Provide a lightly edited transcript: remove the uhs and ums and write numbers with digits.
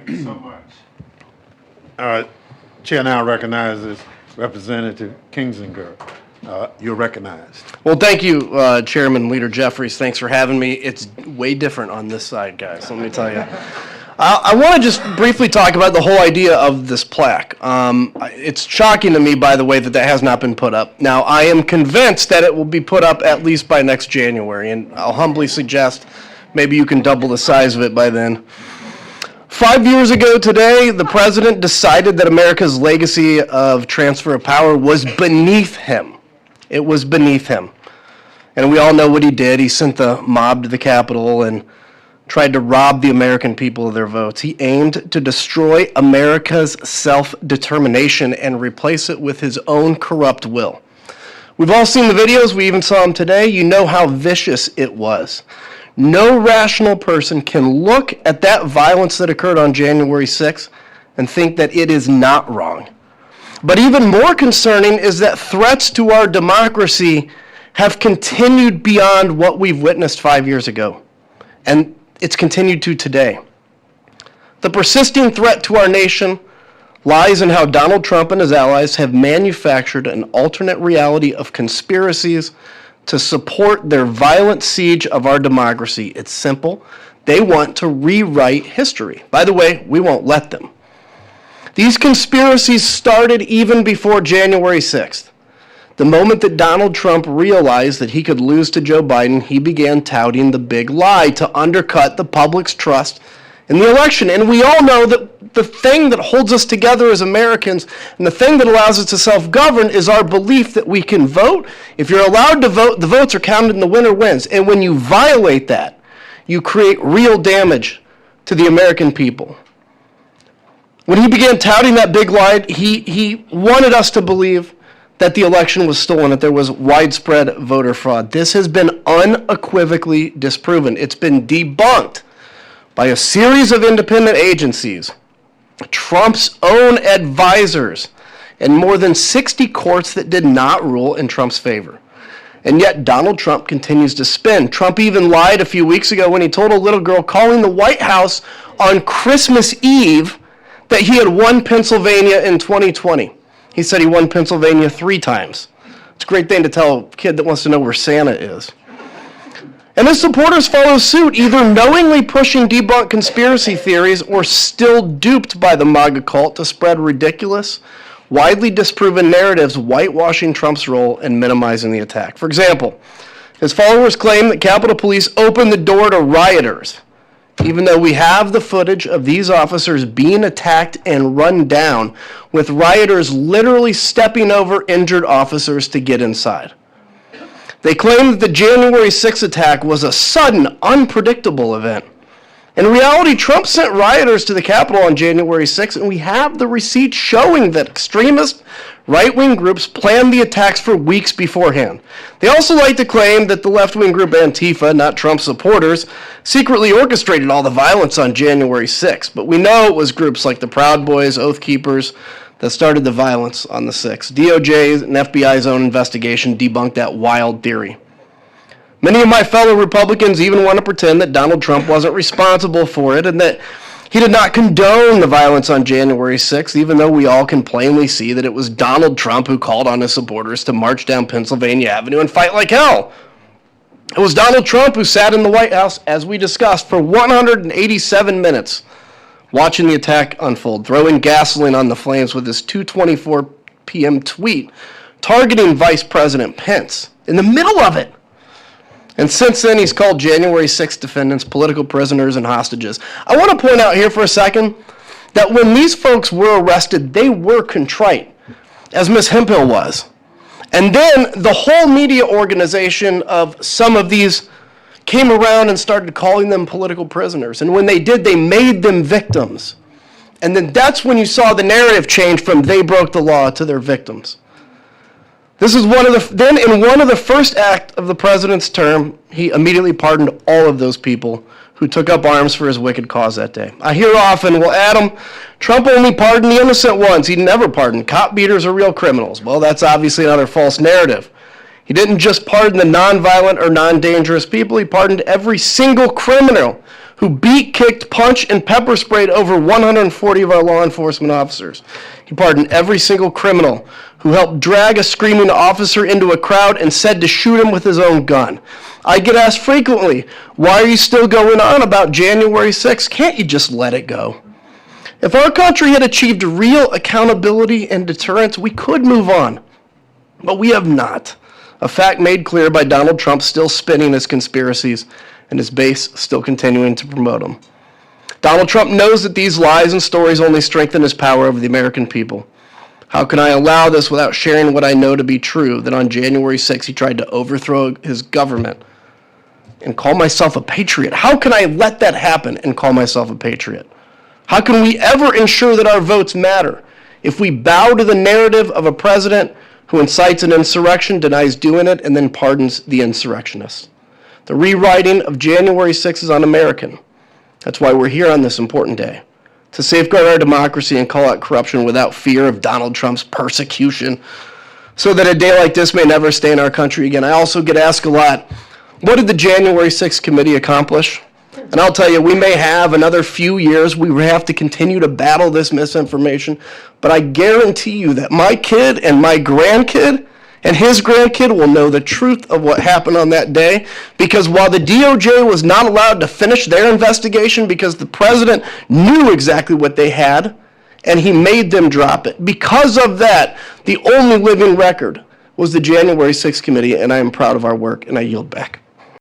you so much. Chair now recognizes Representative Kinzinger. You're recognized. Well, thank you, Chairman Leader Jeffries. Thanks for having me. It's way different on this side, guys, let me tell you. I want to just briefly talk about the whole idea of this plaque. It's shocking to me, by the way, that that has not been put up. Now, I am convinced that it will be put up at least by next January, and I'll humbly suggest maybe you can double the size of it by then. 5 years ago today, the president decided that America's legacy of transfer of power was beneath him. It was beneath him. And we all know what he did. He sent the mob to the Capitol and tried to rob the American people of their votes. He aimed to destroy America's self-determination and replace it with his own corrupt will. We've all seen the videos. We even saw them today. You know how vicious it was. No rational person can look at that violence that occurred on January 6th and think that it is not wrong. But even more concerning is that threats to our democracy have continued beyond what we've witnessed 5 years ago. And it's continued to today. The persisting threat to our nation lies in how Donald Trump and his allies have manufactured an alternate reality of conspiracies to support their violent siege of our democracy. It's simple. They want to rewrite history. By the way, we won't let them. These conspiracies started even before January 6th. The moment that Donald Trump realized that he could lose to Joe Biden, he began touting the big lie to undercut the public's trust in the election. And we all know that the thing that holds us together as Americans and the thing that allows us to self-govern is our belief that we can vote. If you're allowed to vote, the votes are counted and the winner wins. And when you violate that, you create real damage to the American people. When he began touting that big lie, he wanted us to believe that the election was stolen, that there was widespread voter fraud. This has been unequivocally disproven. It's been debunked by a series of independent agencies, Trump's own advisors, and more than 60 courts that did not rule in Trump's favor. And yet Donald Trump continues to spin. Trump even lied a few weeks ago when he told a little girl calling the White House on Christmas Eve that he had won Pennsylvania in 2020. He said he won Pennsylvania 3 times. It's a great thing to tell a kid that wants to know where Santa is. And his supporters follow suit, either knowingly pushing debunked conspiracy theories or still duped by the MAGA cult to spread ridiculous, widely disproven narratives whitewashing Trump's role and minimizing the attack. For example, his followers claim that Capitol Police opened the door to rioters, even though we have the footage of these officers being attacked and run down, with rioters literally stepping over injured officers to get inside. They claim that the January 6th attack was a sudden, unpredictable event. In reality, Trump sent rioters to the Capitol on January 6th, and we have the receipts showing that extremist right-wing groups planned the attacks for weeks beforehand. They also like to claim that the left-wing group Antifa, not Trump supporters, secretly orchestrated all the violence on January 6th. But we know it was groups like the Proud Boys, Oath Keepers, that started the violence on the 6th. DOJ's and FBI's own investigation debunked that wild theory. Many of my fellow Republicans even want to pretend that Donald Trump wasn't responsible for it and that he did not condone the violence on January 6th, even though we all can plainly see that it was Donald Trump who called on his supporters to march down Pennsylvania Avenue and fight like hell. It was Donald Trump who sat in the White House, as we discussed, for 187 minutes, watching the attack unfold, throwing gasoline on the flames with his 2:24 p.m. tweet targeting Vice President Pence in the middle of it. And since then, he's called January 6th defendants political prisoners and hostages. I want to point out here for a second that when these folks were arrested, they were contrite, as Ms. Hemphill was. And then the whole media organization of some of these came around and started calling them political prisoners. And when they did, they made them victims. And then that's when you saw the narrative change from they broke the law to they're victims. This is then in one of the first acts of the president's term, he immediately pardoned all of those people who took up arms for his wicked cause that day. I hear often, well, Adam, Trump only pardoned the innocent ones. He never pardoned. Cop beaters are real criminals. Well, that's obviously another false narrative. He didn't just pardon the nonviolent or non-dangerous people. He pardoned every single criminal who beat, kicked, punched, and pepper sprayed over 140 of our law enforcement officers. He pardoned every single criminal who helped drag a screaming officer into a crowd and said to shoot him with his own gun. I get asked frequently, why are you still going on about January 6th? Can't you just let it go? If our country had achieved real accountability and deterrence, we could move on. But we have not. A fact made clear by Donald Trump still spinning his conspiracies and his base still continuing to promote them. Donald Trump knows that these lies and stories only strengthen his power over the American people. How can I allow this without sharing what I know to be true, that on January 6th he tried to overthrow his government and call myself a patriot? How can I let that happen and call myself a patriot? How can we ever ensure that our votes matter if we bow to the narrative of a president who incites an insurrection, denies doing it, and then pardons the insurrectionists? The rewriting of January 6th is un-American. That's why we're here on this important day, to safeguard our democracy and call out corruption without fear of Donald Trump's persecution, so that a day like this may never stay in our country again. I also get asked a lot, what did the January 6th committee accomplish? And I'll tell you, we may have another few years. We have to continue to battle this misinformation. But I guarantee you that my kid and my grandkid and his grandkid will know the truth of what happened on that day. Because while the DOJ was not allowed to finish their investigation because the president knew exactly what they had, and he made them drop it, because of that, the only living record was the January 6th committee, and I am proud of our work, and I yield back.